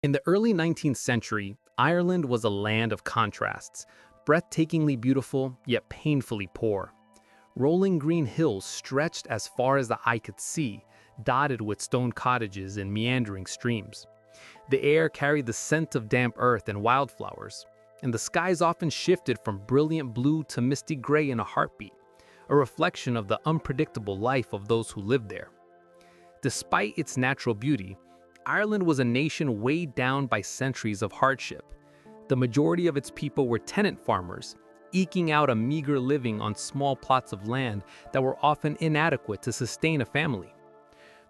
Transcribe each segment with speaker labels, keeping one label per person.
Speaker 1: In the early 19th century, Ireland was a land of contrasts, breathtakingly beautiful yet painfully poor. Rolling green hills stretched as far as the eye could see, dotted with stone cottages and meandering streams. The air carried the scent of damp earth and wildflowers, and the skies often shifted from brilliant blue to misty gray in a heartbeat, a reflection of the unpredictable life of those who lived there. Despite its natural beauty, Ireland was a nation weighed down by centuries of hardship. The majority of its people were tenant farmers, eking out a meager living on small plots of land that were often inadequate to sustain a family.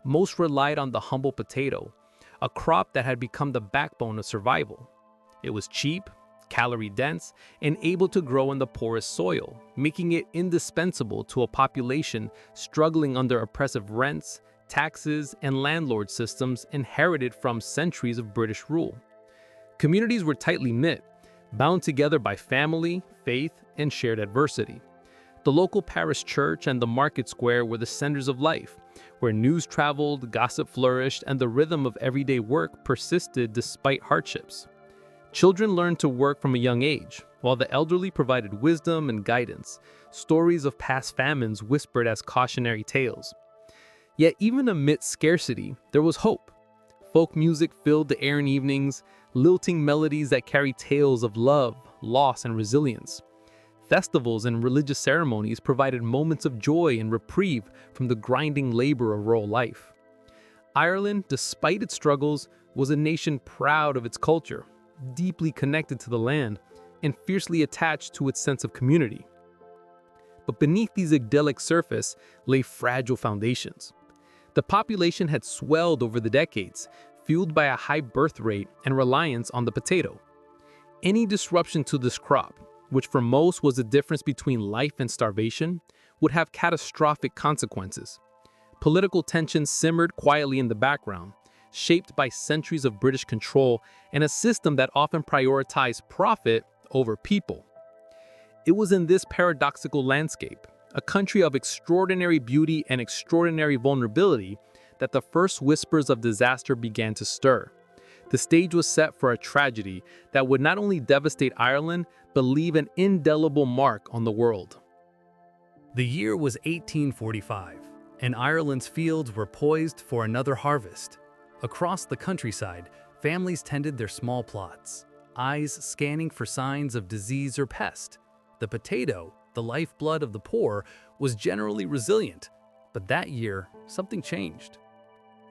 Speaker 1: Most relied on the humble potato, a crop that had become the backbone of survival. It was cheap, calorie-dense, and able to grow in the poorest soil, making it indispensable to a population struggling under oppressive rents, taxes, and landlord systems inherited from centuries of British rule. Communities were tightly knit, bound together by family, faith, and shared adversity. The local parish church and the market square were the centers of life, where news traveled, gossip flourished, and the rhythm of everyday work persisted despite hardships. Children learned to work from a young age, while the elderly provided wisdom and guidance, stories of past famines whispered as cautionary tales. Yet even amidst scarcity, there was hope. Folk music filled the air in evenings, lilting melodies that carried tales of love, loss, and resilience. Festivals and religious ceremonies provided moments of joy and reprieve from the grinding labor of rural life. Ireland, despite its struggles, was a nation proud of its culture, deeply connected to the land, and fiercely attached to its sense of community. But beneath these idyllic surface lay fragile foundations. The population had swelled over the decades, fueled by a high birth rate and reliance on the potato. Any disruption to this crop, which for most was the difference between life and starvation, would have catastrophic consequences. Political tensions simmered quietly in the background, shaped by centuries of British control and a system that often prioritized profit over people. It was in this paradoxical landscape, a country of extraordinary beauty and extraordinary vulnerability, that the first whispers of disaster began to stir. The stage was set for a tragedy that would not only devastate Ireland, but leave an indelible mark on the world. The year was 1845, and Ireland's fields were poised for another harvest. Across the countryside, families tended their small plots, eyes scanning for signs of disease or pest. The potato, the lifeblood of the poor, was generally resilient, but that year, something changed.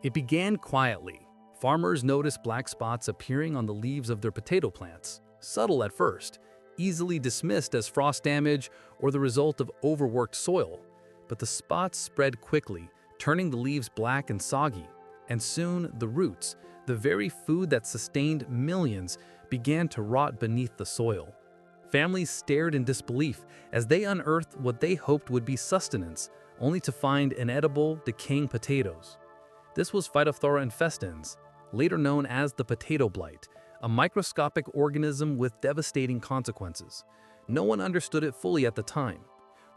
Speaker 1: It began quietly. Farmers noticed black spots appearing on the leaves of their potato plants, subtle at first, easily dismissed as frost damage or the result of overworked soil. But the spots spread quickly, turning the leaves black and soggy, and soon the roots, the very food that sustained millions, began to rot beneath the soil. Families stared in disbelief as they unearthed what they hoped would be sustenance, only to find inedible, decaying potatoes. This was Phytophthora infestans, later known as the potato blight, a microscopic organism with devastating consequences. No one understood it fully at the time.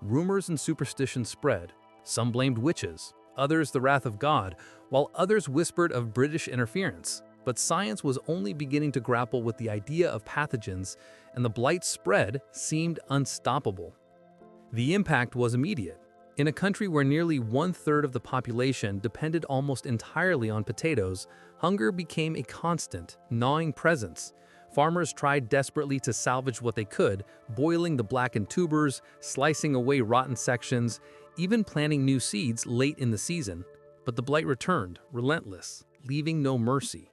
Speaker 1: Rumors and superstitions spread. Some blamed witches, others the wrath of God, while others whispered of British interference. But science was only beginning to grapple with the idea of pathogens, and the blight spread seemed unstoppable. The impact was immediate. In a country where nearly one-third of the population depended almost entirely on potatoes, hunger became a constant, gnawing presence. Farmers tried desperately to salvage what they could, boiling the blackened tubers, slicing away rotten sections, even planting new seeds late in the season. But the blight returned, relentless, leaving no mercy.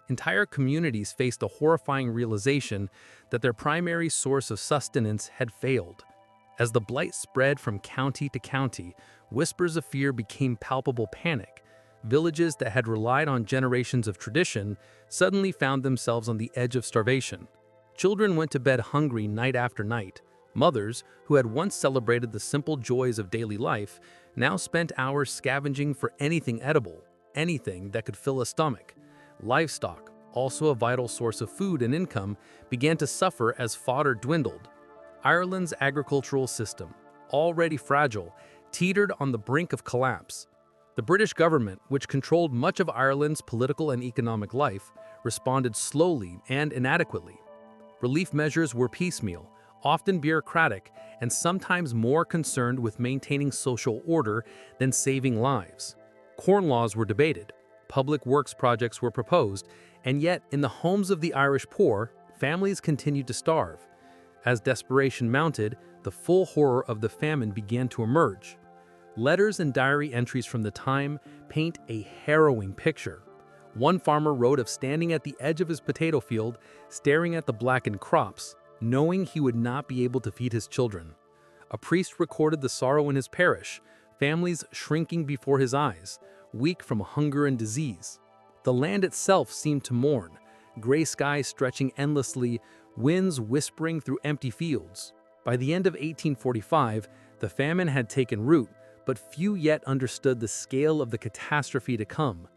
Speaker 1: Entire communities faced a horrifying realization that their primary source of sustenance had failed. As the blight spread from county to county, whispers of fear became palpable panic. Villages that had relied on generations of tradition suddenly found themselves on the edge of starvation. Children went to bed hungry night after night. Mothers, who had once celebrated the simple joys of daily life, now spent hours scavenging for anything edible, anything that could fill a stomach. Livestock, also a vital source of food and income, began to suffer as fodder dwindled. Ireland's agricultural system, already fragile, teetered on the brink of collapse. The British government, which controlled much of Ireland's political and economic life, responded slowly and inadequately. Relief measures were piecemeal, often bureaucratic, and sometimes more concerned with maintaining social order than saving lives. Corn laws were debated, public works projects were proposed, and yet in the homes of the Irish poor, families continued to starve. As desperation mounted, the full horror of the famine began to emerge. Letters and diary entries from the time paint a harrowing picture. One farmer wrote of standing at the edge of his potato field, staring at the blackened crops, knowing he would not be able to feed his children. A priest recorded the sorrow in his parish, families shrinking before his eyes, weak from hunger and disease. The land itself seemed to mourn, gray skies stretching endlessly, winds whispering through empty fields. By the end of 1845, the famine had taken root, but few yet understood the scale of the catastrophe to come.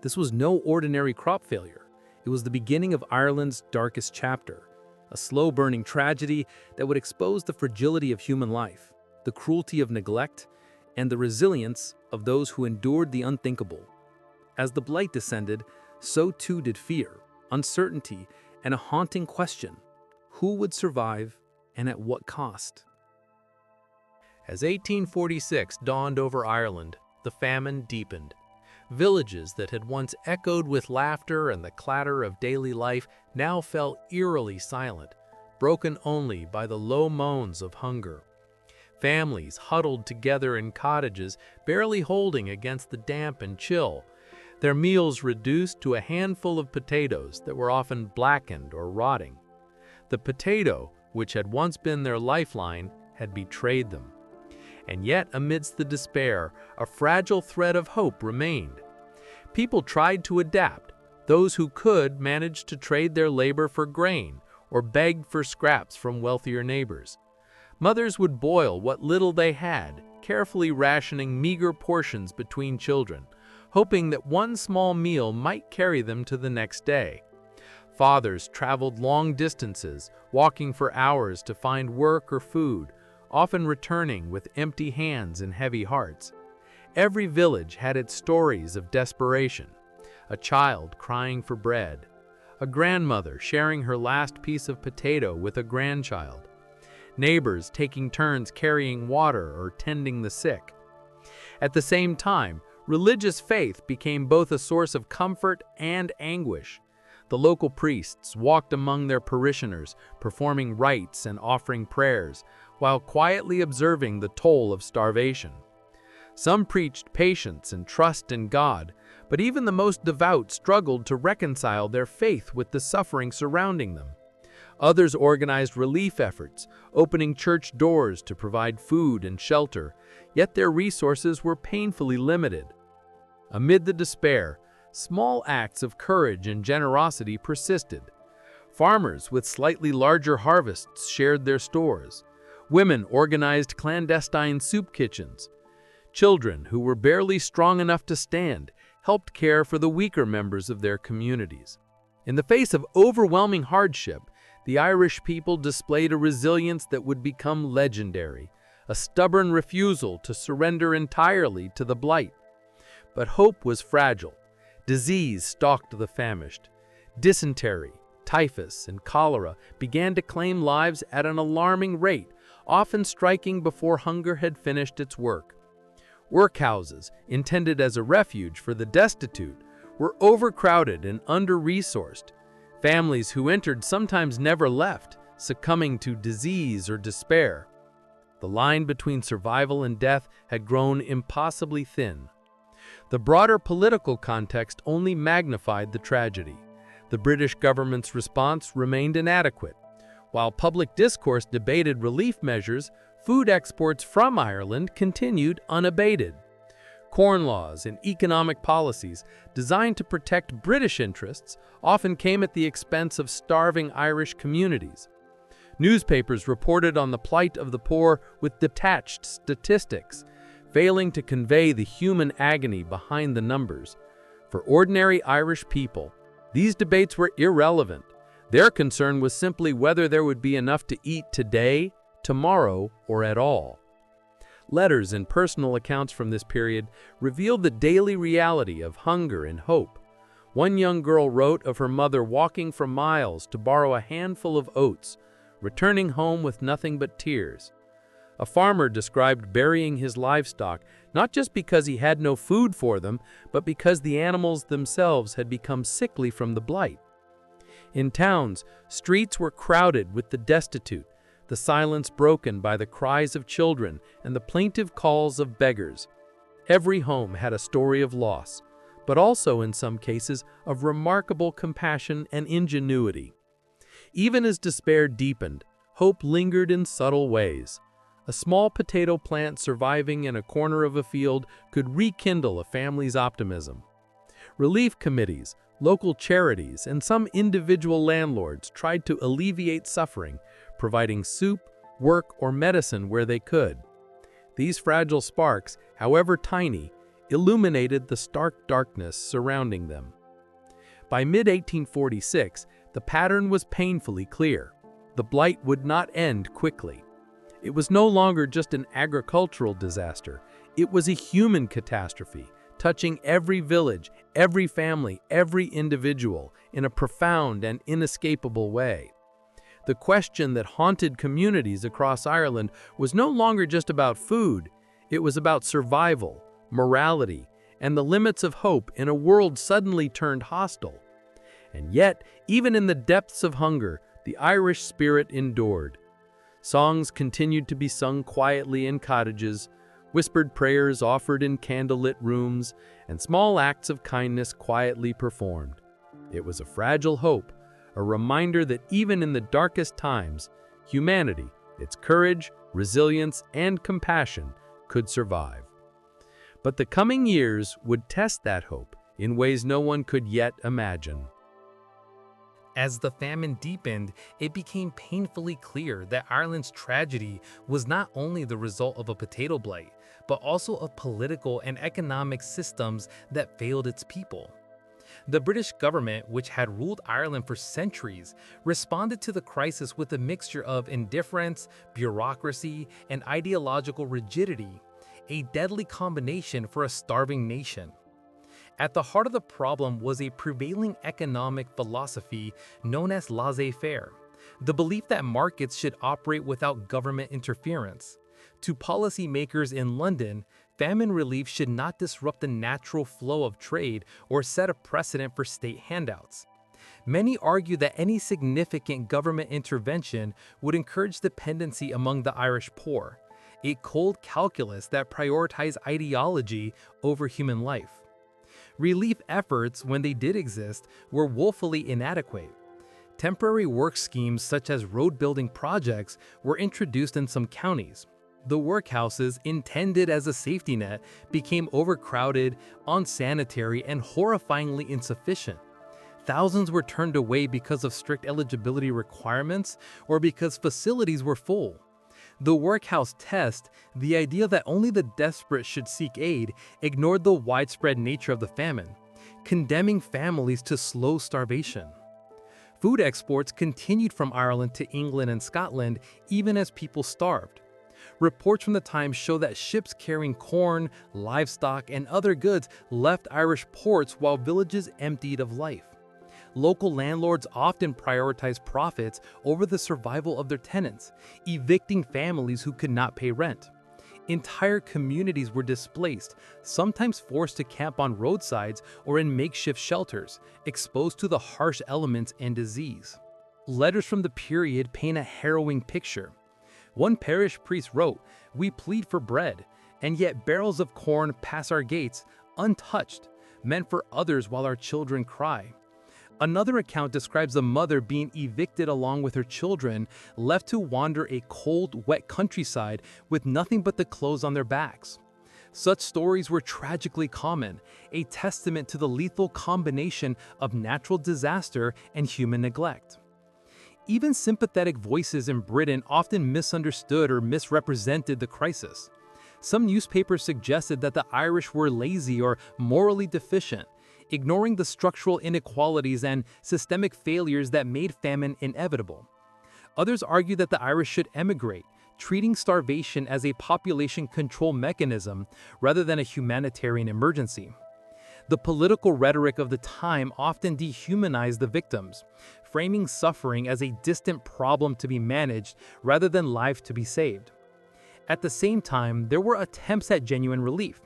Speaker 1: This was no ordinary crop failure. It was the beginning of Ireland's darkest chapter, a slow-burning tragedy that would expose the fragility of human life, the cruelty of neglect, and the resilience of those who endured the unthinkable. As the blight descended, so too did fear, uncertainty, and a haunting question: who would survive and at what cost? As 1846 dawned over Ireland, the famine deepened. Villages that had once echoed with laughter and the clatter of daily life now fell eerily silent, broken only by the low moans of hunger. Families huddled together in cottages, barely holding against the damp and chill, their meals reduced to a handful of potatoes that were often blackened or rotting. The potato, which had once been their lifeline, had betrayed them. And yet, amidst the despair, a fragile thread of hope remained. People tried to adapt. Those who could managed to trade their labor for grain or begged for scraps from wealthier neighbors. Mothers would boil what little they had, carefully rationing meager portions between children, hoping that one small meal might carry them to the next day. Fathers traveled long distances, walking for hours to find work or food, often returning with empty hands and heavy hearts. Every village had its stories of desperation: a child crying for bread, a grandmother sharing her last piece of potato with a grandchild, neighbors taking turns carrying water or tending the sick. At the same time, religious faith became both a source of comfort and anguish. The local priests walked among their parishioners, performing rites and offering prayers, while quietly observing the toll of starvation. Some preached patience and trust in God, but even the most devout struggled to reconcile their faith with the suffering surrounding them. Others organized relief efforts, opening church doors to provide food and shelter, yet their resources were painfully limited. Amid the despair, small acts of courage and generosity persisted. Farmers with slightly larger harvests shared their stores. Women organized clandestine soup kitchens. Children who were barely strong enough to stand helped care for the weaker members of their communities. In the face of overwhelming hardship, the Irish people displayed a resilience that would become legendary, a stubborn refusal to surrender entirely to the blight. But hope was fragile. Disease stalked the famished. Dysentery, typhus, and cholera began to claim lives at an alarming rate, often striking before hunger had finished its work. Workhouses, intended as a refuge for the destitute, were overcrowded and under-resourced. Families who entered sometimes never left, succumbing to disease or despair. The line between survival and death had grown impossibly thin. The broader political context only magnified the tragedy. The British government's response remained inadequate. While public discourse debated relief measures, food exports from Ireland continued unabated. Corn laws and economic policies designed to protect British interests often came at the expense of starving Irish communities. Newspapers reported on the plight of the poor with detached statistics, failing to convey the human agony behind the numbers. For ordinary Irish people, these debates were irrelevant. Their concern was simply whether there would be enough to eat today, tomorrow, or at all. Letters and personal accounts from this period revealed the daily reality of hunger and hope.
Speaker 2: One young girl wrote of her mother walking for miles to borrow a handful of oats, returning home with nothing but tears. A farmer described burying his livestock not just because he had no food for them, but because the animals themselves had become sickly from the blight. In towns, streets were crowded with the destitute, the silence broken by the cries of children and the plaintive calls of beggars. Every home had a story of loss, but also in some cases of remarkable compassion and ingenuity. Even as despair deepened, hope lingered in subtle ways. A small potato plant surviving in a corner of a field could rekindle a family's optimism. Relief committees, local charities, and some individual landlords tried to alleviate suffering, providing soup, work, or medicine where they could. These fragile sparks, however tiny, illuminated the stark darkness surrounding them. By mid-1846, the pattern was painfully clear. The blight would not end quickly. It was no longer just an agricultural disaster. It was a human catastrophe, touching every village, every family, every individual in a profound and inescapable way. The question that haunted communities across Ireland was no longer just about food. It was about survival, morality, and the limits of hope in a world suddenly turned hostile. And yet, even in the depths of hunger, the Irish spirit endured. Songs continued to be sung quietly in cottages, whispered prayers offered in candlelit rooms, and small acts of kindness quietly performed. It was a fragile hope, a reminder that even in the darkest times, humanity, its courage, resilience, and compassion could survive. But the coming years would test that hope in ways no one could yet imagine.
Speaker 1: As the famine deepened, it became painfully clear that Ireland's tragedy was not only the result of a potato blight, but also of political and economic systems that failed its people. The British government, which had ruled Ireland for centuries, responded to the crisis with a mixture of indifference, bureaucracy, and ideological rigidity, a deadly combination for a starving nation. At the heart of the problem was a prevailing economic philosophy known as laissez-faire, the belief that markets should operate without government interference. To policymakers in London, famine relief should not disrupt the natural flow of trade or set a precedent for state handouts. Many argue that any significant government intervention would encourage dependency among the Irish poor, a cold calculus that prioritized ideology over human life. Relief efforts, when they did exist, were woefully inadequate. Temporary work schemes such as road-building projects were introduced in some counties. The workhouses, intended as a safety net, became overcrowded, unsanitary, and horrifyingly insufficient. Thousands were turned away because of strict eligibility requirements or because facilities were full. The workhouse test, the idea that only the desperate should seek aid, ignored the widespread nature of the famine, condemning families to slow starvation. Food exports continued from Ireland to England and Scotland even as people starved. Reports from the time show that ships carrying corn, livestock, and other goods left Irish ports while villages emptied of life. Local landlords often prioritized profits over the survival of their tenants, evicting families who could not pay rent. Entire communities were displaced, sometimes forced to camp on roadsides or in makeshift shelters, exposed to the harsh elements and disease. Letters from the period paint a harrowing picture. One parish priest wrote, "We plead for bread, and yet barrels of corn pass our gates, untouched, meant for others while our children cry." Another account describes a mother being evicted along with her children, left to wander a cold, wet countryside with nothing but the clothes on their backs. Such stories were tragically common, a testament to the lethal combination of natural disaster and human neglect. Even sympathetic voices in Britain often misunderstood or misrepresented the crisis. Some newspapers suggested that the Irish were lazy or morally deficient, ignoring the structural inequalities and systemic failures that made famine inevitable. Others argue that the Irish should emigrate, treating starvation as a population control mechanism rather than a humanitarian emergency. The political rhetoric of the time often dehumanized the victims, framing suffering as a distant problem to be managed rather than life to be saved. At the same time, there were attempts at genuine relief.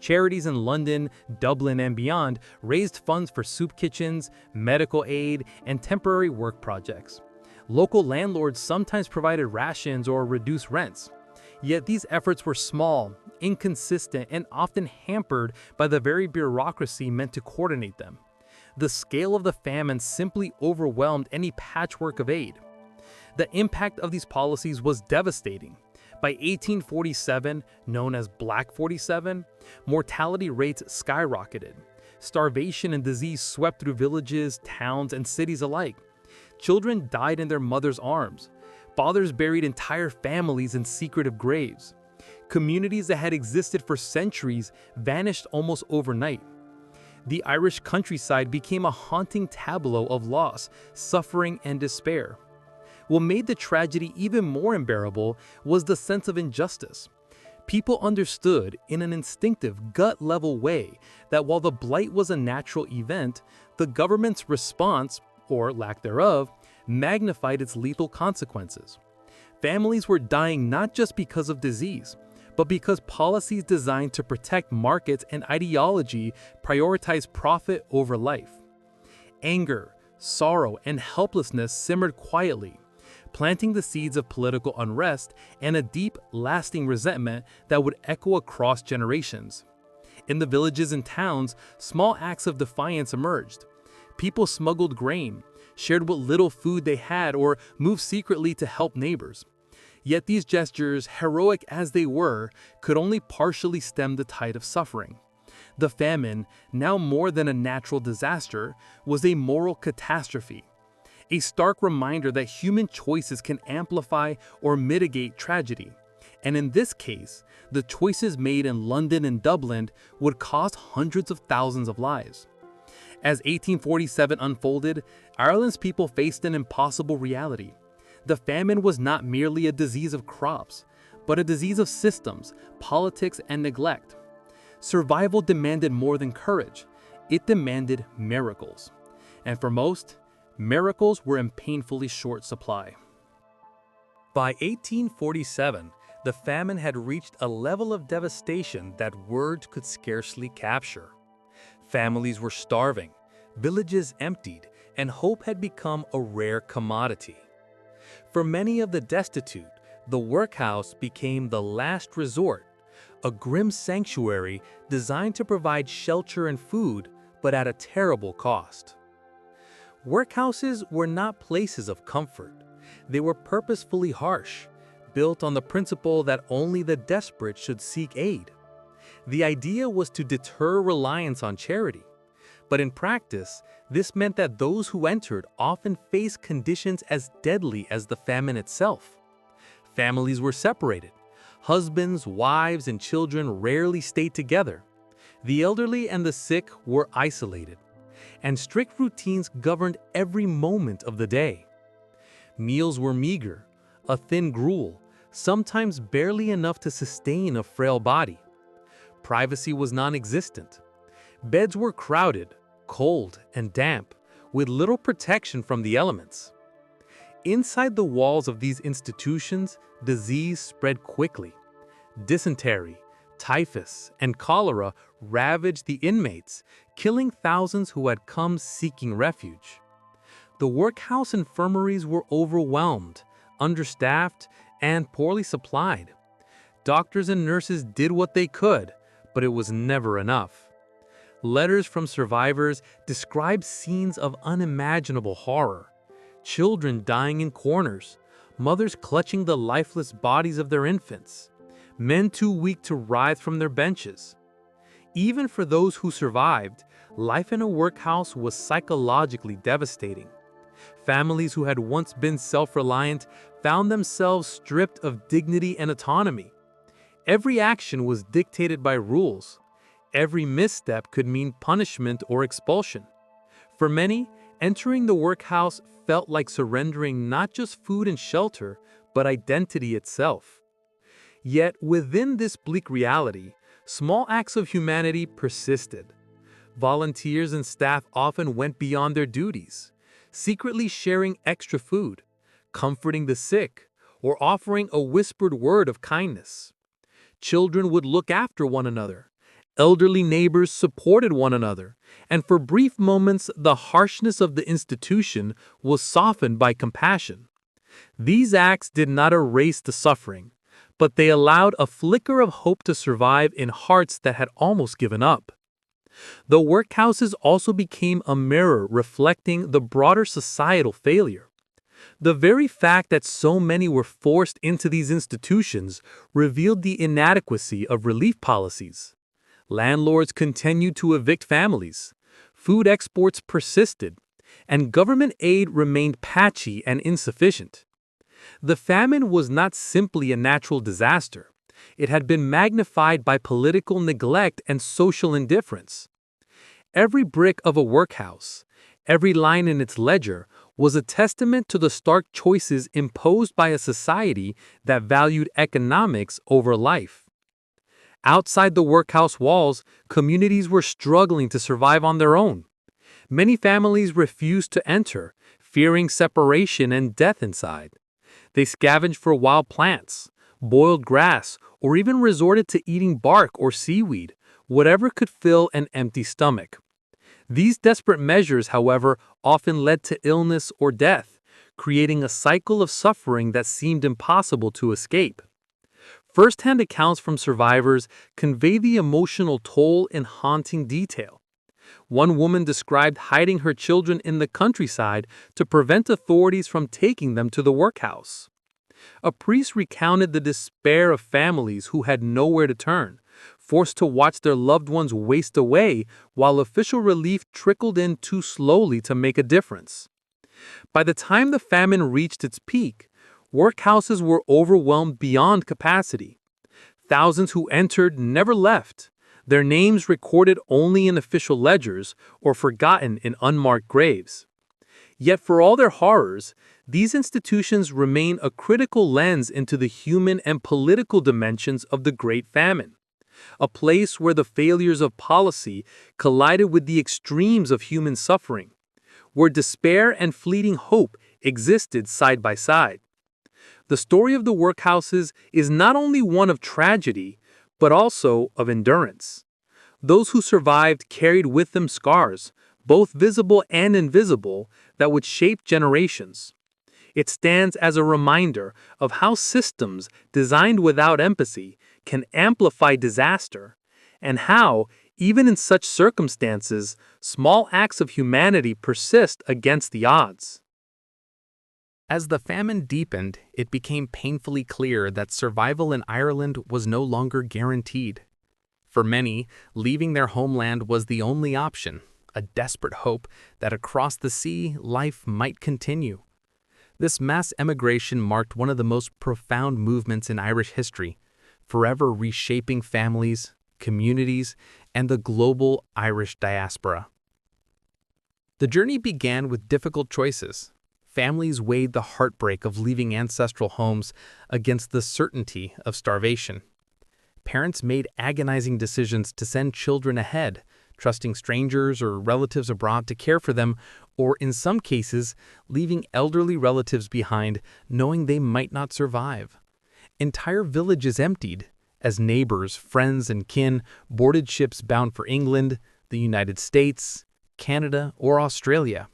Speaker 1: Charities in London, Dublin, and beyond raised funds for soup kitchens, medical aid, and temporary work projects. Local landlords sometimes provided rations or reduced rents. Yet these efforts were small, inconsistent, and often hampered by the very bureaucracy meant to coordinate them. The scale of the famine simply overwhelmed any patchwork of aid. The impact of these policies was devastating. By 1847, known as Black 47, mortality rates skyrocketed. Starvation and disease swept through villages, towns, and cities alike. Children died in their mothers' arms. Fathers buried entire families in secretive graves. Communities that had existed for centuries vanished almost overnight. The Irish countryside became a haunting tableau of loss, suffering, and despair. What made the tragedy even more unbearable was the sense of injustice. People understood in an instinctive, gut-level way that while the blight was a natural event, the government's response, or lack thereof, magnified its lethal consequences. Families were dying not just because of disease, but because policies designed to protect markets and ideology prioritized profit over life. Anger, sorrow, and helplessness simmered quietly, planting the seeds of political unrest and a deep, lasting resentment that would echo across generations. In the villages and towns, small acts of defiance emerged. People smuggled grain, shared what little food they had, or moved secretly to help neighbors. Yet these gestures, heroic as they were, could only partially stem the tide of suffering. The famine, now more than a natural disaster, was a moral catastrophe. A stark reminder that human choices can amplify or mitigate tragedy. And in this case, the choices made in London and Dublin would cost hundreds of thousands of lives. As 1847 unfolded, Ireland's people faced an impossible reality. The famine was not merely a disease of crops, but a disease of systems, politics, and neglect. Survival demanded more than courage. It demanded miracles. And for most, miracles were in painfully short supply. By 1847, the famine had reached a level of devastation that words could scarcely capture. Families were starving, villages emptied, and hope had become a rare commodity. For many of the destitute, the workhouse became the last resort, a grim sanctuary designed to provide shelter and food, but at a terrible cost. Workhouses were not places of comfort. They were purposefully harsh, built on the principle that only the desperate should seek aid. The idea was to deter reliance on charity. But in practice, this meant that those who entered often faced conditions as deadly as the famine itself. Families were separated. Husbands, wives, and children rarely stayed together. The elderly and the sick were isolated, and strict routines governed every moment of the day. Meals were meager, a thin gruel, sometimes barely enough to sustain a frail body. Privacy was non-existent. Beds were crowded, cold, and damp, with little protection from the elements. Inside the walls of these institutions, disease spread quickly. Dysentery, typhus, and cholera ravaged the inmates, killing thousands who had come seeking refuge. The workhouse infirmaries were overwhelmed, understaffed, and poorly supplied. Doctors and nurses did what they could, but it was never enough. Letters from survivors described scenes of unimaginable horror. Children dying in corners, mothers clutching the lifeless bodies of their infants, men too weak to rise from their benches. Even for those who survived, life in a workhouse was psychologically devastating. Families who had once been self-reliant found themselves stripped of dignity and autonomy. Every action was dictated by rules. Every misstep could mean punishment or expulsion. For many, entering the workhouse felt like surrendering not just food and shelter, but identity itself. Yet within this bleak reality, small acts of humanity persisted.
Speaker 2: Volunteers and staff often went beyond their duties, secretly sharing extra food, comforting the sick, or offering a whispered word of kindness. Children would look after one another. Elderly neighbors supported one another, and for brief moments, the harshness of the institution was softened by compassion. These acts did not erase the suffering, but they allowed a flicker of hope to survive in hearts that had almost given up. The workhouses also became a mirror reflecting the broader societal failure. The very fact that so many were forced into these institutions revealed the inadequacy of relief policies. Landlords continued to evict families, food exports persisted, and government aid remained patchy and insufficient. The famine was not simply a natural disaster. It had been magnified by political neglect and social indifference. Every brick of a workhouse, every line in its ledger, was a testament to the stark choices imposed by a society that valued economics over life. Outside the workhouse walls, communities were struggling to survive on their own. Many families refused to enter, fearing separation and death inside. They scavenged for wild plants, boiled grass, or even resorted to eating bark or seaweed, whatever could fill an empty stomach. These desperate measures, however, often led to illness or death, creating a cycle of suffering that seemed impossible to escape. First-hand accounts from survivors convey the emotional toll in haunting detail. One woman described hiding her children in the countryside to prevent authorities from taking them to the workhouse. A priest recounted the despair of families who had nowhere to turn, forced to watch their loved ones waste away while official relief trickled in too slowly to make a difference. By the time the famine reached its peak, workhouses were overwhelmed beyond capacity. Thousands who entered never left, their names recorded only in official ledgers or forgotten in unmarked graves. Yet for all their horrors, these institutions remain a critical lens into the human and political dimensions of the Great Famine, a place where the failures of policy collided with the extremes of human suffering, where despair and fleeting hope existed side by side. The story of the workhouses is not only one of tragedy, but also of endurance. Those who survived carried with them scars, both visible and invisible, that would shape generations. It stands as a reminder of how systems designed without empathy can amplify disaster, and how, even in such circumstances, small acts of humanity persist against the odds.
Speaker 1: As the famine deepened, it became painfully clear that survival in Ireland was no longer guaranteed. For many, leaving their homeland was the only option, a desperate hope that across the sea life might continue. This mass emigration marked one of the most profound movements in Irish history, forever reshaping families, communities, and the global Irish diaspora. The journey began with difficult choices. Families weighed the heartbreak of leaving ancestral homes against the certainty of starvation. Parents made agonizing decisions to send children ahead, trusting strangers or relatives abroad to care for them, or in some cases, leaving elderly relatives behind, knowing they might not survive. Entire villages emptied, as neighbors, friends, and kin boarded ships bound for England, the United States, Canada, or Australia.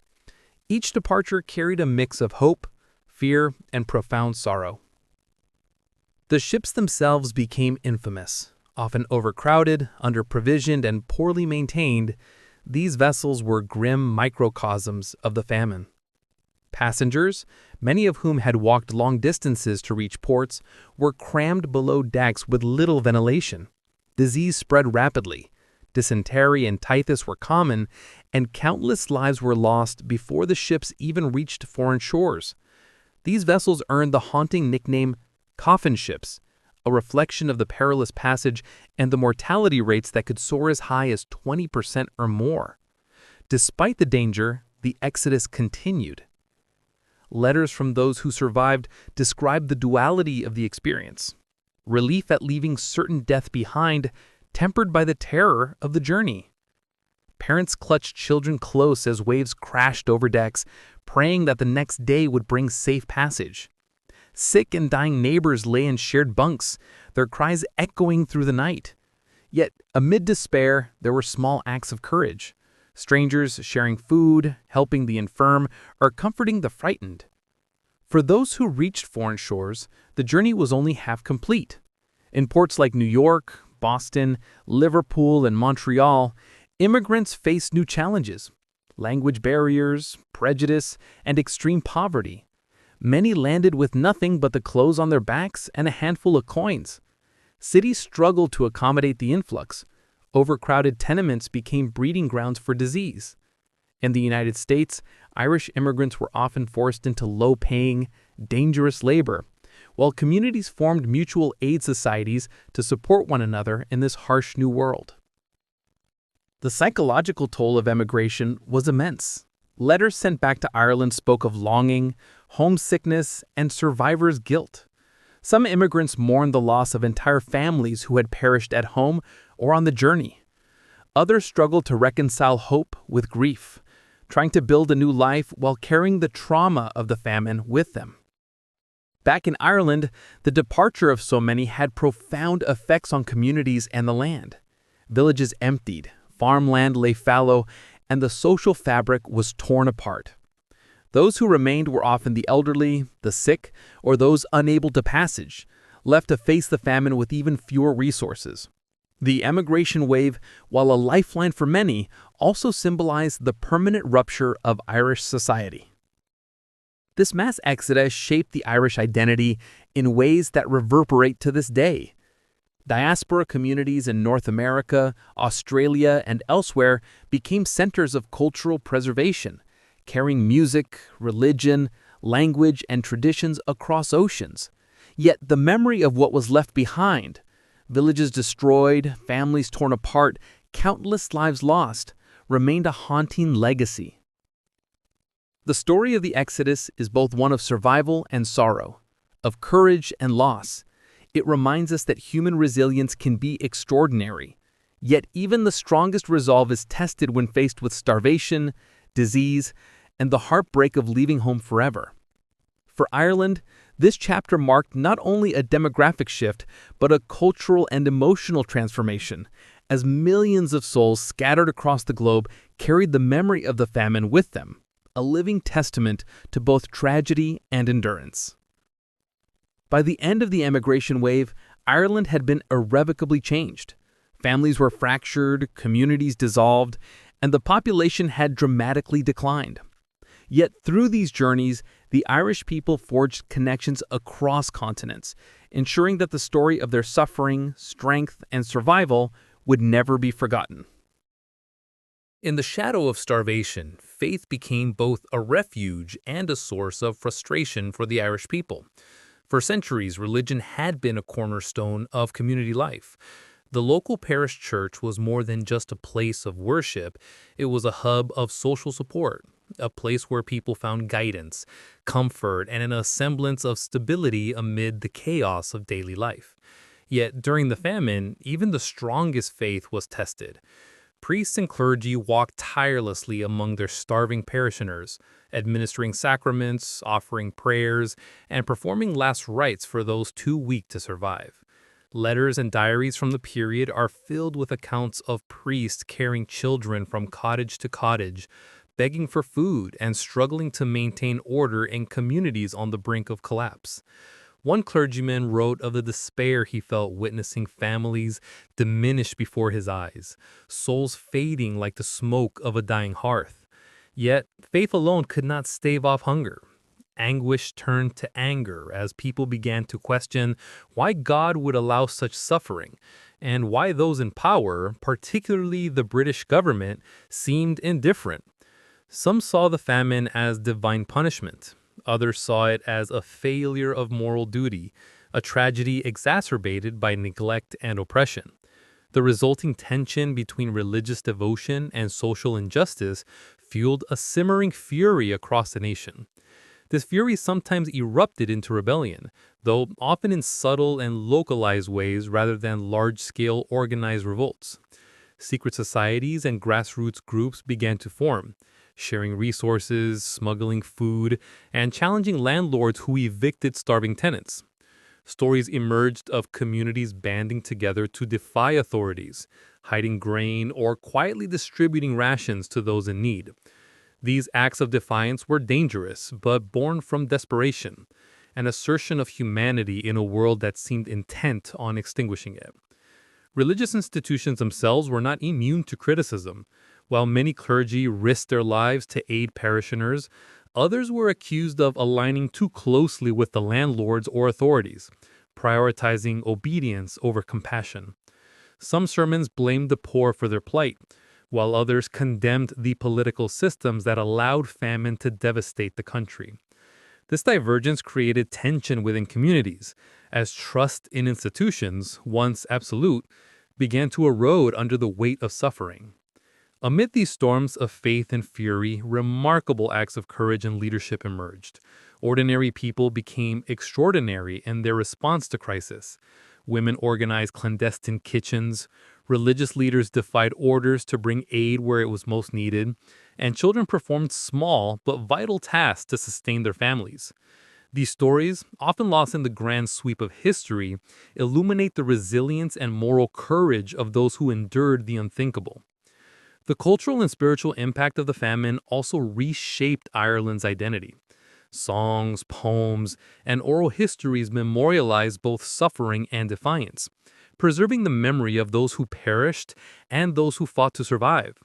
Speaker 1: Each departure carried a mix of hope, fear, and profound sorrow. The ships themselves became infamous. Often overcrowded, under-provisioned, and poorly maintained, these vessels were grim microcosms of the famine. Passengers, many of whom had walked long distances to reach ports, were crammed below decks with little ventilation. Disease spread rapidly. Dysentery and typhus were common, and countless lives were lost before the ships even reached foreign shores. These vessels earned the haunting nickname coffin ships, a reflection of the perilous passage and the mortality rates that could soar as high as 20% or more. Despite the danger, the exodus continued. Letters from those who survived described the duality of the experience. Relief at leaving certain death behind, tempered by the terror of the journey. Parents clutched children close as waves crashed over decks, praying that the next day would bring safe passage. Sick and dying neighbors lay in shared bunks, their cries echoing through the night. Yet, amid despair, there were small acts of courage. Strangers sharing food, helping the infirm, or comforting the frightened. For those who reached foreign shores, the journey was only half complete. In ports like New York, Boston, Liverpool, and Montreal, immigrants faced new challenges: language barriers, prejudice, and extreme poverty. Many landed with nothing but the clothes on their backs and a handful of coins. Cities struggled to accommodate the influx. Overcrowded tenements became breeding grounds for disease. In the United States, Irish immigrants were often forced into low-paying, dangerous labor, while communities formed mutual aid societies to support one another in this harsh new world. The psychological toll of emigration was immense. Letters sent back to Ireland spoke of longing, homesickness, and survivor's guilt. Some immigrants mourned the loss of entire families who had perished at home or on the journey. Others struggled to reconcile hope with grief, trying to build a new life while carrying the trauma of the famine with them. Back in Ireland, the departure of so many had profound effects on communities and the land. Villages emptied, farmland lay fallow, and the social fabric was torn apart. Those who remained were often the elderly, the sick, or those unable to passage, left to face the famine with even fewer resources. The emigration wave, while a lifeline for many, also symbolized the permanent rupture of Irish society. This mass exodus shaped the Irish identity in ways that reverberate to this day. Diaspora communities in North America, Australia, and elsewhere became centers of cultural preservation, carrying music, religion, language, and traditions across oceans. Yet the memory of what was left behind, villages destroyed, families torn apart, countless lives lost, remained a haunting legacy. The story of the Exodus is both one of survival and sorrow, of courage and loss. It reminds us that human resilience can be extraordinary, yet even the strongest resolve is tested when faced with starvation, disease, and the heartbreak of leaving home forever. For Ireland, this chapter marked not only a demographic shift, but a cultural and emotional transformation, as millions of souls scattered across the globe carried the memory of the famine with them, a living testament to both tragedy and endurance. By the end of the emigration wave, Ireland had been irrevocably changed. Families were fractured, communities dissolved, and the population had dramatically declined. Yet through these journeys, the Irish people forged connections across continents, ensuring that the story of their suffering, strength, and survival would never be forgotten. In the shadow of starvation, faith became both a refuge and a source of frustration for the Irish people. For centuries, religion had been a cornerstone of community life. The local parish church was more than just a place of worship, it was a hub of social support, a place where people found guidance, comfort, and a semblance of stability amid the chaos of daily life. Yet during the famine, even the strongest faith was tested. Priests and clergy walked tirelessly among their starving parishioners, administering sacraments, offering prayers, and performing last rites for those too weak to survive. Letters and diaries from the period are filled with accounts of priests carrying children from cottage to cottage, begging for food and struggling to maintain order in communities on the brink of collapse. One clergyman wrote of the despair he felt witnessing families diminish before his eyes, souls fading like the smoke of a dying hearth. Yet, faith alone could not stave off hunger. Anguish turned to anger as people began to question why God would allow such suffering, and why those in power, particularly the British government, seemed indifferent. Some saw the famine as divine punishment. Others saw it as a failure of moral duty, a tragedy exacerbated by neglect and oppression. The resulting tension between religious devotion and social injustice fueled a simmering fury across the nation. This fury sometimes erupted into rebellion, though often in subtle and localized ways rather than large-scale organized revolts. Secret societies and grassroots groups began to form, sharing resources, smuggling food, and challenging landlords who evicted starving tenants. Stories emerged of communities banding together to defy authorities, hiding grain, or quietly distributing rations to those in need. These acts of defiance were dangerous, but born from desperation, an assertion of humanity in a world that seemed intent on extinguishing it. Religious institutions themselves were not immune to criticism. While many clergy risked their lives to aid parishioners, others were accused of aligning too closely with the landlords or authorities, prioritizing obedience over compassion. Some sermons blamed the poor for their plight, while others condemned the political systems that allowed famine to devastate the country. This divergence created tension within communities, as trust in institutions, once absolute, began to erode under the weight of suffering. Amid these storms of faith and fury, remarkable acts of courage and leadership emerged. Ordinary people became extraordinary in their response to crisis. Women organized clandestine kitchens, religious leaders defied orders to bring aid where it was most needed, and children performed small but vital tasks to sustain their families. These stories, often lost in the grand sweep of history, illuminate the resilience and moral courage of those who endured the unthinkable. The cultural and spiritual impact of the famine also reshaped Ireland's identity. Songs, poems, and oral histories memorialize both suffering and defiance, preserving the memory of those who perished and those who fought to survive.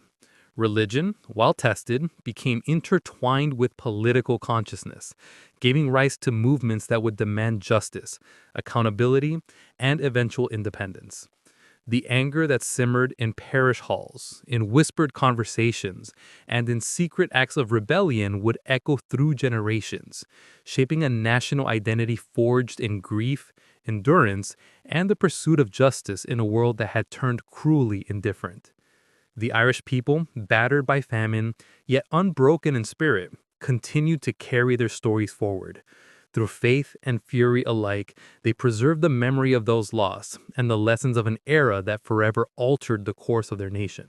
Speaker 1: Religion, while tested, became intertwined with political consciousness, giving rise to movements that would demand justice, accountability, and eventual independence. The anger that simmered in parish halls, in whispered conversations, and in secret acts of rebellion would echo through generations, shaping a national identity forged in grief, endurance, and the pursuit of justice in a world that had turned cruelly indifferent. The Irish people, battered by famine, yet unbroken in spirit, continued to carry their stories forward. Through faith and fury alike, they preserved the memory of those lost and the lessons of an era that forever altered the course of their nation.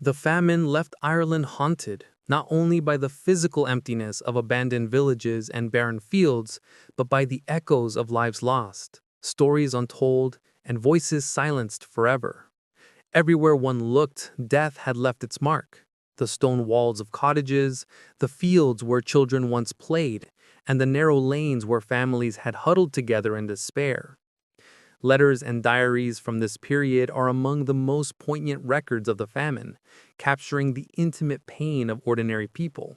Speaker 1: The famine left Ireland haunted, not only by the physical emptiness of abandoned villages and barren fields, but by the echoes of lives lost, stories untold, and voices silenced forever. Everywhere one looked, death had left its mark. The stone walls of cottages, the fields where children once played, and the narrow lanes where families had huddled together in despair. Letters and diaries from this period are among the most poignant records of the famine, capturing the intimate pain of ordinary people.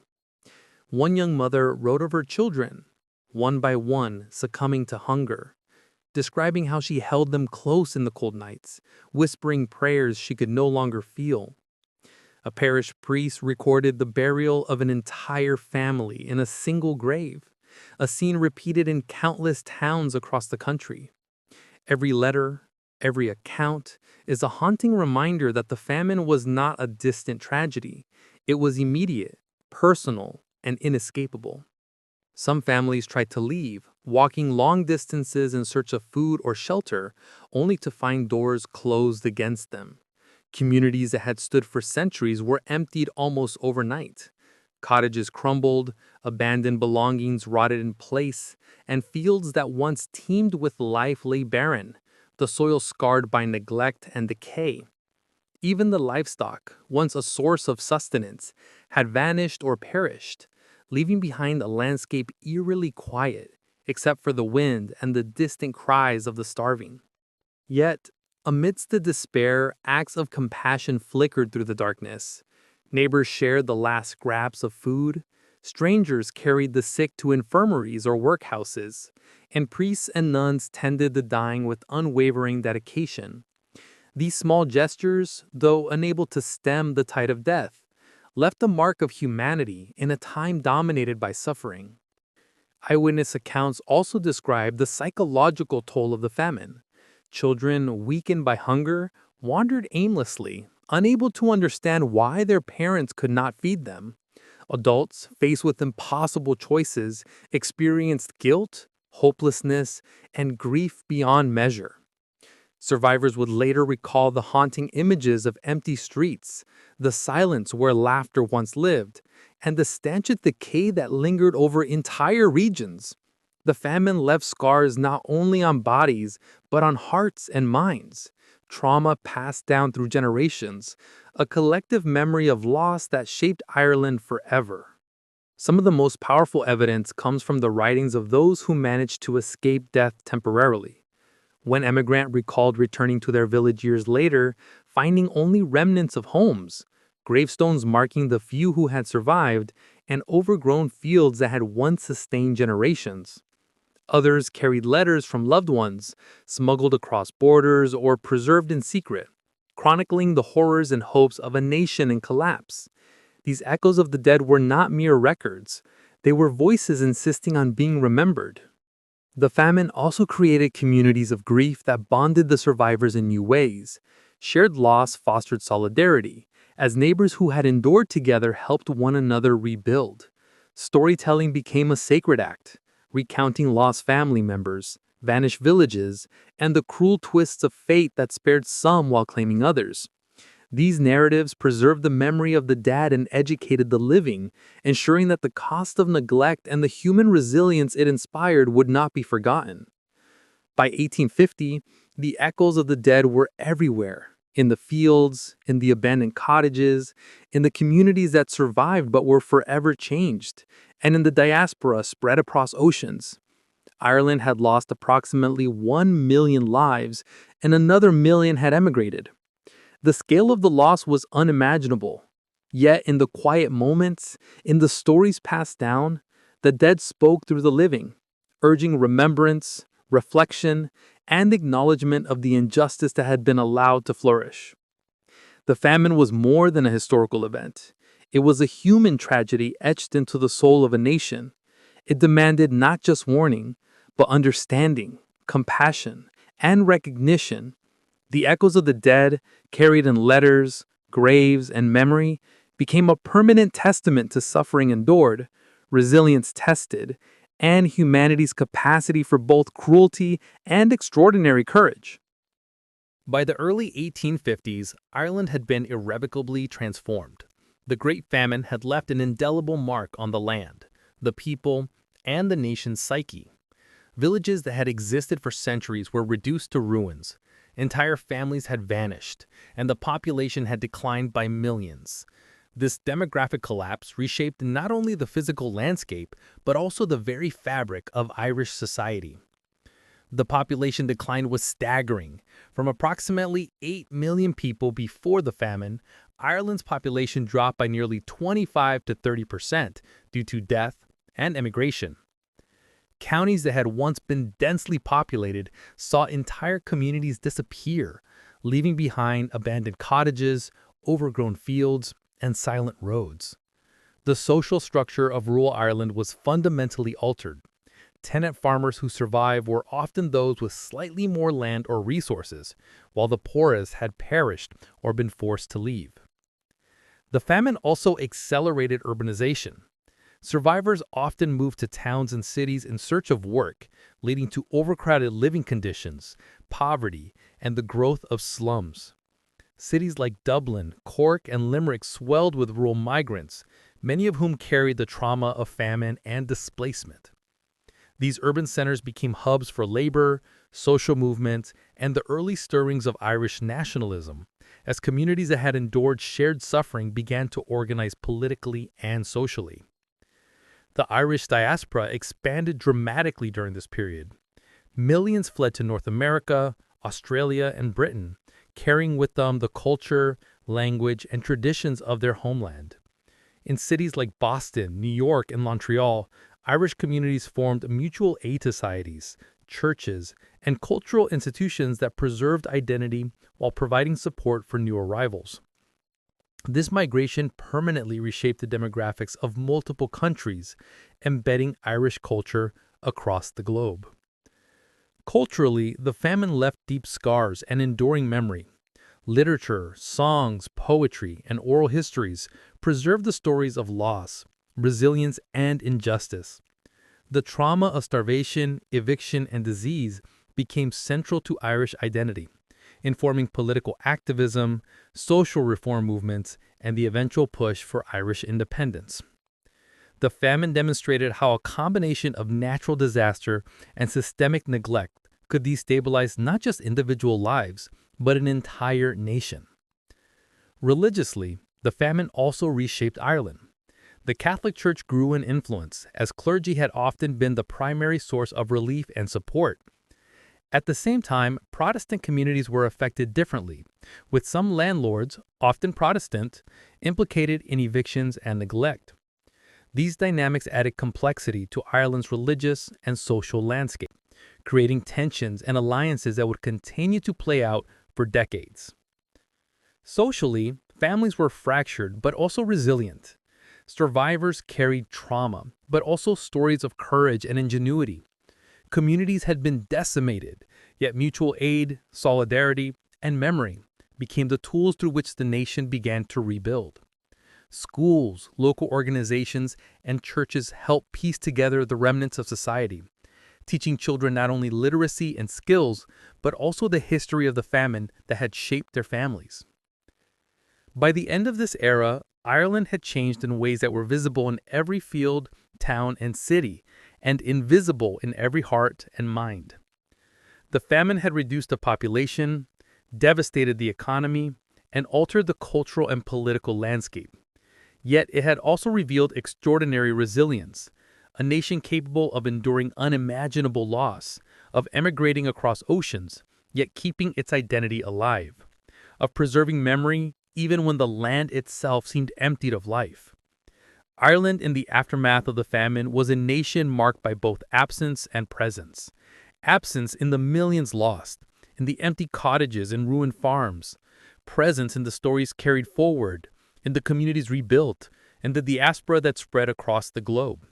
Speaker 1: One young mother wrote of her children, one by one succumbing to hunger, describing how she held them close in the cold nights, whispering prayers she could no longer feel. A parish priest recorded the burial of an entire family in a single grave, a scene repeated in countless towns across the country. Every letter, every account, is a haunting reminder that the famine was not a distant tragedy. It was immediate, personal, and inescapable. Some families tried to leave, walking long distances in search of food or shelter, only to find doors closed against them. Communities that had stood for centuries were emptied almost overnight. Cottages crumbled, abandoned belongings rotted in place, and fields that once teemed with life lay barren, the soil scarred by neglect and decay. Even the livestock, once a source of sustenance, had vanished or perished, leaving behind a landscape eerily quiet, except for the wind and the distant cries of the starving. Yet, amidst the despair, acts of compassion flickered through the darkness. Neighbors shared the last scraps of food, strangers carried the sick to infirmaries or workhouses, and priests and nuns tended the dying with unwavering dedication. These small gestures, though unable to stem the tide of death, left a mark of humanity in a time dominated by suffering. Eyewitness accounts also describe the psychological toll of the famine. Children, weakened by hunger, wandered aimlessly, unable to understand why their parents could not feed them. Adults, faced with impossible choices, experienced guilt, hopelessness, and grief beyond measure.
Speaker 2: Survivors would later recall the haunting images of empty streets, the silence where laughter once lived, and the stench of decay that lingered over entire regions. The famine left scars not only on bodies, but on hearts and minds. Trauma passed down through generations, a collective memory of loss that shaped Ireland forever. Some of the most powerful evidence comes from the writings of those who managed to escape death temporarily. One emigrant recalled returning to their village years later, finding only remnants of homes, gravestones marking the few who had survived, and overgrown fields that had once sustained generations. Others carried letters from loved ones, smuggled across borders or preserved in secret, chronicling the horrors and hopes of a nation in collapse. These echoes of the dead were not mere records. They were voices insisting on being remembered. The famine also created communities of grief that bonded the survivors in new ways. Shared loss fostered solidarity, as neighbors who had endured together helped one another rebuild. Storytelling became a sacred act, recounting lost family members, vanished villages, and the cruel twists of fate that spared some while claiming others. These narratives preserved the memory of the dead and educated the living, ensuring that the cost of neglect and the human resilience it inspired would not be forgotten. By 1850, the echoes of the dead were everywhere, in the fields, in the abandoned cottages, in the communities that survived but were forever changed, and in the diaspora spread across oceans. Ireland had lost approximately 1 million lives, and another million had emigrated. The scale of the loss was unimaginable. Yet in the quiet moments, in the stories passed down, the dead spoke through the living, urging remembrance, reflection, and acknowledgement of the injustice that had been allowed to flourish. The famine was more than a historical event. It was a human tragedy etched into the soul of a nation. It demanded not just warning, but understanding, compassion, and recognition. The echoes of the dead, carried in letters, graves, and memory, became a permanent testament to suffering endured, resilience tested, and humanity's capacity for both cruelty and extraordinary courage.
Speaker 1: By the early 1850s, Ireland had been irrevocably transformed. The Great Famine had left an indelible mark on the land, the people, and the nation's psyche. Villages that had existed for centuries were reduced to ruins. Entire families had vanished, and the population had declined by millions. This demographic collapse reshaped not only the physical landscape, but also the very fabric of Irish society. The population decline was staggering. From approximately 8 million people before the famine, Ireland's population dropped by nearly 25 to 30% due to death and immigration. Counties that had once been densely populated saw entire communities disappear, leaving behind abandoned cottages, overgrown fields, and silent roads. The social structure of rural Ireland was fundamentally altered. Tenant farmers who survived were often those with slightly more land or resources, while the poorest had perished or been forced to leave. The famine also accelerated urbanization. Survivors often moved to towns and cities in search of work, leading to overcrowded living conditions, poverty, and the growth of slums. Cities like Dublin, Cork, and Limerick swelled with rural migrants, many of whom carried the trauma of famine and displacement. These urban centers became hubs for labor, social movement, and the early stirrings of Irish nationalism, as communities that had endured shared suffering began to organize politically and socially. The Irish diaspora expanded dramatically during this period. Millions fled to North America, Australia, and Britain, carrying with them the culture, language, and traditions of their homeland. In cities like Boston, New York, and Montreal, Irish communities formed mutual aid societies, churches, and cultural institutions that preserved identity while providing support for new arrivals. This migration permanently reshaped the demographics of multiple countries, embedding Irish culture across the globe. Culturally, the famine left deep scars and enduring memory. Literature, songs, poetry, and oral histories preserve the stories of loss, resilience, and injustice. The trauma of starvation, eviction, and disease became central to Irish identity,
Speaker 2: informing political activism, social reform movements, and the eventual push for Irish independence. The famine demonstrated how a combination of natural disaster and systemic neglect could destabilize not just individual lives, but an entire nation. Religiously, the famine also reshaped Ireland. The Catholic Church grew in influence, as clergy had often been the primary source of relief and support. At the same time, Protestant communities were affected differently, with some landlords, often Protestant, implicated in evictions and neglect. These dynamics added complexity to Ireland's religious and social landscape, creating tensions and alliances that would continue to play out for decades. Socially, families were fractured but also resilient. Survivors carried trauma, but also stories of courage and ingenuity. Communities had been decimated, yet mutual aid, solidarity, and memory became the tools through which the nation began to rebuild. Schools, local organizations, and churches helped piece together the remnants of society, teaching children not only literacy and skills, but also the history of the famine that had shaped their families. By the end of this era, Ireland had changed in ways that were visible in every field, town, and city, and invisible in every heart and mind. The famine had reduced the population, devastated the economy, and altered the cultural and political landscape. Yet it had also revealed extraordinary resilience, a nation capable of enduring unimaginable loss, of emigrating across oceans, yet keeping its identity alive, of preserving memory even when the land itself seemed emptied of life. Ireland, in the aftermath of the famine, was a nation marked by both absence and presence. Absence in the millions lost, in the empty cottages and ruined farms. Presence in the stories carried forward, in the communities rebuilt, and the diaspora that spread across the globe.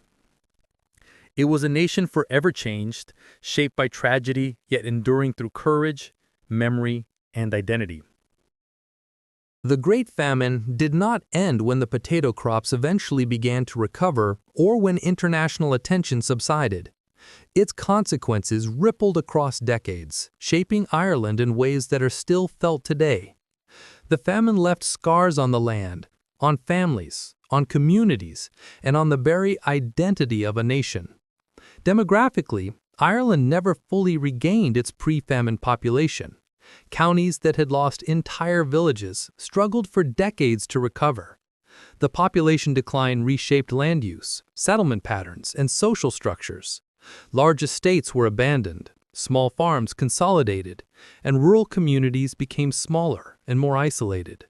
Speaker 2: It was a nation forever changed, shaped by tragedy, yet enduring through courage, memory, and identity.
Speaker 3: The Great Famine did not end when the potato crops eventually began to recover or when international attention subsided. Its consequences rippled across decades, shaping Ireland in ways that are still felt today. The famine left scars on the land, on families, on communities, and on the very identity of a nation. Demographically, Ireland never fully regained its pre-famine population. Counties that had lost entire villages struggled for decades to recover. The population decline reshaped land use, settlement patterns, and social structures. Large estates were abandoned, small farms consolidated, and rural communities became smaller and more isolated.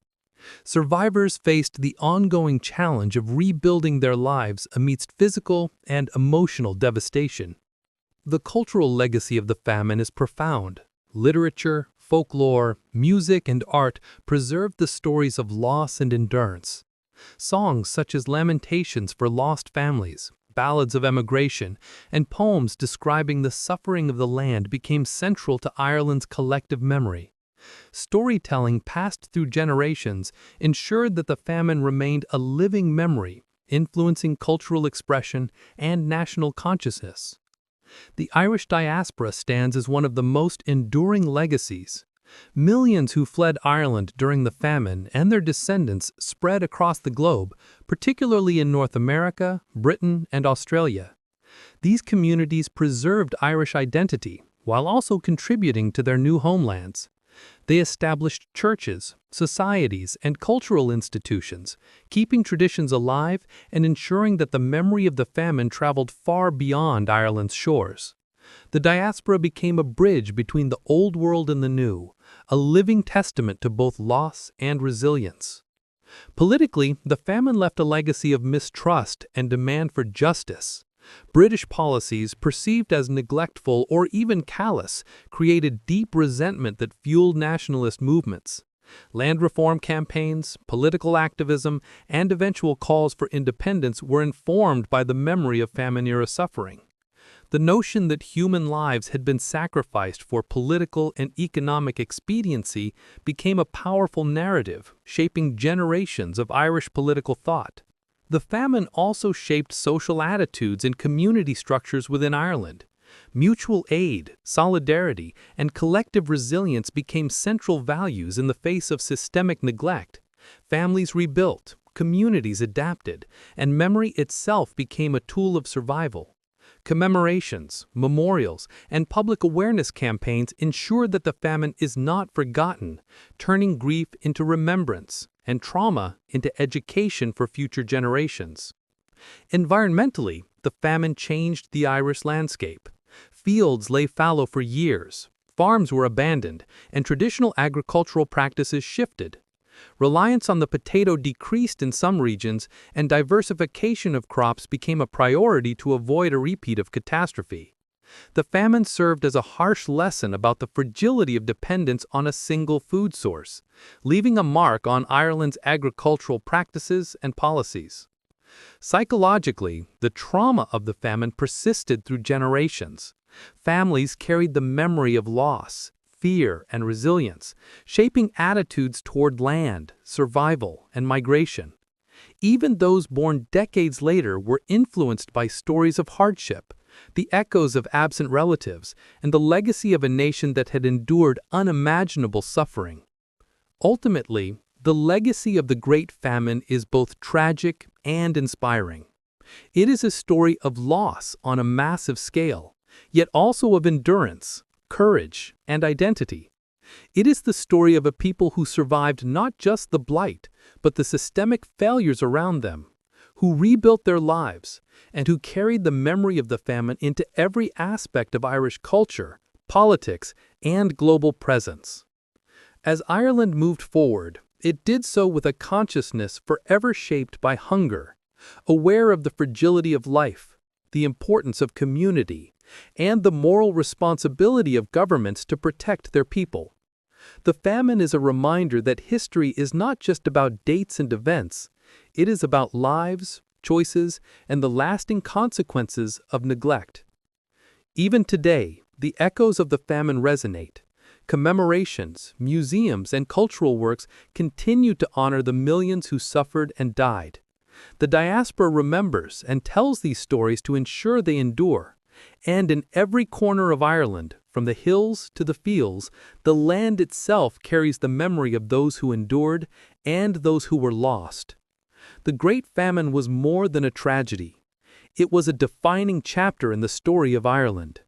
Speaker 3: Survivors faced the ongoing challenge of rebuilding their lives amidst physical and emotional devastation. The cultural legacy of the famine is profound. Literature, folklore, music, and art preserved the stories of loss and endurance. Songs such as lamentations for lost families, ballads of emigration, and poems describing the suffering of the land became central to Ireland's collective memory. Storytelling passed through generations ensured that the famine remained a living memory, influencing cultural expression and national consciousness. The Irish diaspora stands as one of the most enduring legacies. Millions who fled Ireland during the famine and their descendants spread across the globe, particularly in North America, Britain, and Australia. These communities preserved Irish identity while also contributing to their new homelands. They established churches, societies, and cultural institutions, keeping traditions alive and ensuring that the memory of the famine traveled far beyond Ireland's shores. The diaspora became a bridge between the old world and the new, a living testament to both loss and resilience. Politically, the famine left a legacy of mistrust and demand for justice. British policies, perceived as neglectful or even callous, created deep resentment that fueled nationalist movements. Land reform campaigns, political activism, and eventual calls for independence were informed by the memory of famine-era suffering. The notion that human lives had been sacrificed for political and economic expediency became a powerful narrative, shaping generations of Irish political thought. The famine also shaped social attitudes and community structures within Ireland. Mutual aid, solidarity, and collective resilience became central values in the face of systemic neglect. Families rebuilt, communities adapted, and memory itself became a tool of survival. Commemorations, memorials, and public awareness campaigns ensured that the famine is not forgotten, turning grief into remembrance and trauma into education for future generations. Environmentally, the famine changed the Irish landscape. Fields lay fallow for years, farms were abandoned, and traditional agricultural practices shifted. Reliance on the potato decreased in some regions, and diversification of crops became a priority to avoid a repeat of catastrophe. The famine served as a harsh lesson about the fragility of dependence on a single food source, leaving a mark on Ireland's agricultural practices and policies. Psychologically, the trauma of the famine persisted through generations. Families carried the memory of loss, fear, and resilience, shaping attitudes toward land, survival, and migration. Even those born decades later were influenced by stories of hardship, the echoes of absent relatives, and the legacy of a nation that had endured unimaginable suffering. Ultimately, the legacy of the Great Famine is both tragic and inspiring. It is a story of loss on a massive scale, yet also of endurance, courage, and identity. It is the story of a people who survived not just the blight, but the systemic failures around them, who rebuilt their lives, and who carried the memory of the famine into every aspect of Irish culture, politics, and global presence. As Ireland moved forward, it did so with a consciousness forever shaped by hunger, aware of the fragility of life, the importance of community, and the moral responsibility of governments to protect their people. The famine is a reminder that history is not just about dates and events, it is about lives, choices, and the lasting consequences of neglect. Even today, the echoes of the famine resonate. Commemorations, museums, and cultural works continue to honor the millions who suffered and died. The diaspora remembers and tells these stories to ensure they endure. And in every corner of Ireland, from the hills to the fields, the land itself carries the memory of those who endured and those who were lost. The Great Famine was more than a tragedy. It was a defining chapter in the story of Ireland.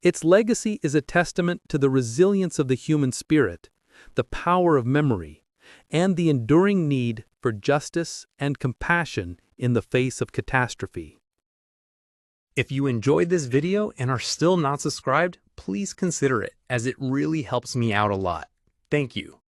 Speaker 3: Its legacy is a testament to the resilience of the human spirit, the power of memory, and the enduring need for justice and compassion in the face of catastrophe.
Speaker 1: If you enjoyed this video and are still not subscribed, please consider it, as it really helps me out a lot. Thank you.